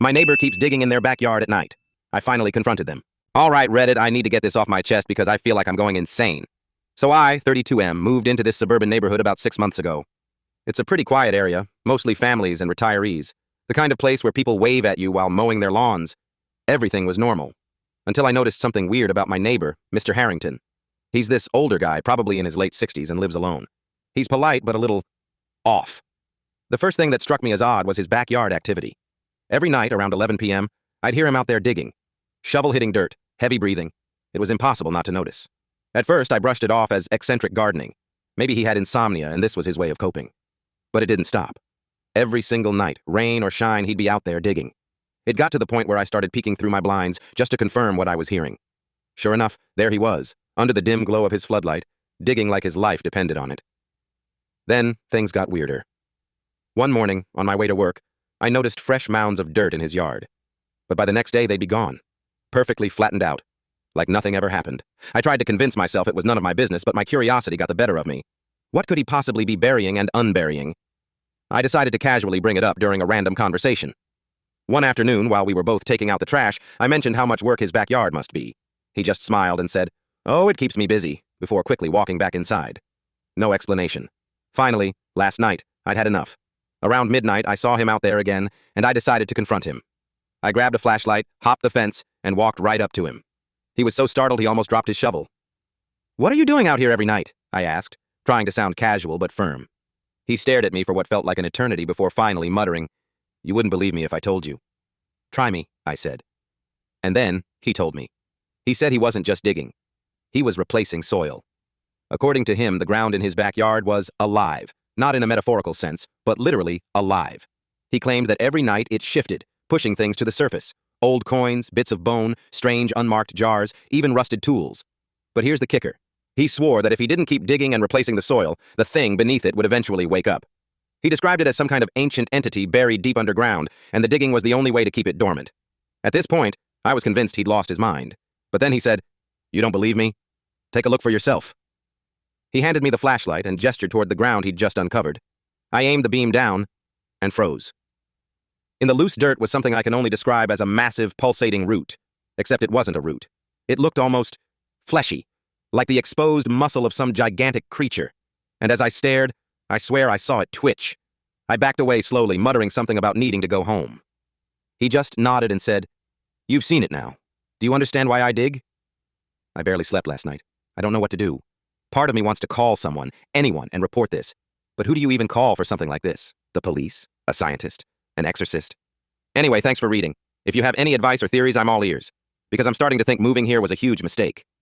My neighbor keeps digging in their backyard at night. I finally confronted them. All right, Reddit, I need to get this off my chest because I feel like I'm going insane. So I, 32M, moved into this suburban neighborhood about 6 months ago. It's a pretty quiet area, mostly families and retirees. The kind of place where people wave at you while mowing their lawns. Everything was normal. Until I noticed something weird about my neighbor, Mr. Harrington. He's this older guy, probably in his late 60s, and lives alone. He's polite, but a little off. The first thing that struck me as odd was his backyard activity. Every night, around 11 p.m., I'd hear him out there digging. Shovel hitting dirt, heavy breathing. It was impossible not to notice. At first, I brushed it off as eccentric gardening. Maybe he had insomnia and this was his way of coping. But it didn't stop. Every single night, rain or shine, he'd be out there digging. It got to the point where I started peeking through my blinds just to confirm what I was hearing. Sure enough, there he was, under the dim glow of his floodlight, digging like his life depended on it. Then, things got weirder. One morning, on my way to work, I noticed fresh mounds of dirt in his yard. But by the next day, they'd be gone. Perfectly flattened out. Like nothing ever happened. I tried to convince myself it was none of my business, but my curiosity got the better of me. What could he possibly be burying and unburying? I decided to casually bring it up during a random conversation. One afternoon, while we were both taking out the trash, I mentioned how much work his backyard must be. He just smiled and said, "Oh, it keeps me busy," before quickly walking back inside. No explanation. Finally, last night, I'd had enough. Around midnight, I saw him out there again, and I decided to confront him. I grabbed a flashlight, hopped the fence, and walked right up to him. He was so startled he almost dropped his shovel. "What are you doing out here every night?" I asked, trying to sound casual but firm. He stared at me for what felt like an eternity before finally muttering, "You wouldn't believe me if I told you." "Try me," I said. And then, he told me. He said he wasn't just digging. He was replacing soil. According to him, the ground in his backyard was alive, not in a metaphorical sense, but literally alive. He claimed that every night it shifted, pushing things to the surface. Old coins, bits of bone, strange unmarked jars, even rusted tools. But here's the kicker. He swore that if he didn't keep digging and replacing the soil, the thing beneath it would eventually wake up. He described it as some kind of ancient entity buried deep underground, and the digging was the only way to keep it dormant. At this point, I was convinced he'd lost his mind. But then he said, "You don't believe me? Take a look for yourself." He handed me the flashlight and gestured toward the ground he'd just uncovered. I aimed the beam down and froze. In the loose dirt was something I can only describe as a massive, pulsating root. Except it wasn't a root. It looked almost fleshy, like the exposed muscle of some gigantic creature. And as I stared, I swear I saw it twitch. I backed away slowly, muttering something about needing to go home. He just nodded and said, "You've seen it now. Do you understand why I dig?" I barely slept last night. I don't know what to do. Part of me wants to call someone, anyone, and report this. But who do you even call for something like this? The police? A scientist? An exorcist? Anyway, thanks for reading. If you have any advice or theories, I'm all ears. Because I'm starting to think moving here was a huge mistake.